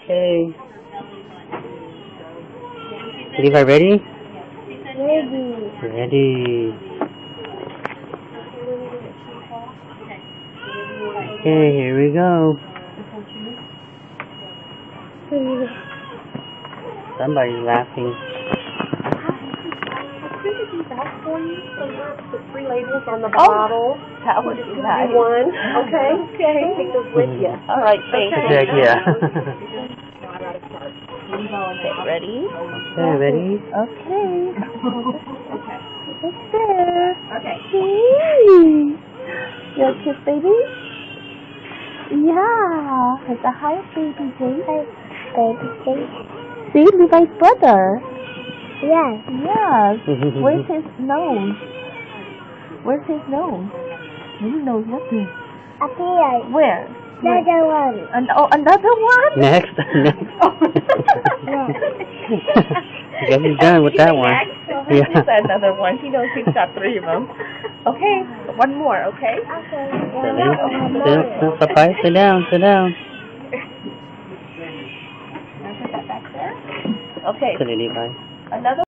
Okay. Levi, ready? Ready. Ready. Okay, here we go. Somebody's laughing. I printed these out for you, so you have to put 3 labels on the bottle. That would be nice. One, okay? Okay. Take those with you. All right, thank Good you. idea. Okay, ready? Okay, ready? Okay. Okay. It's there. Okay. Hey. You want to kiss baby? Yeah. It's a hi baby Jake. Baby Jake. See, Levi's brother. Yes. Yes. Where's his nose? Where's his nose? His nose, what's this? Up here. Where? Another one. Another one? Next. I guess he's done with that one. Yeah. Another one. He knows he's got 3 of them. Okay, one more, okay? Okay. Papa, sit down, sit down. Put that back there. Okay. Silly Levi. Another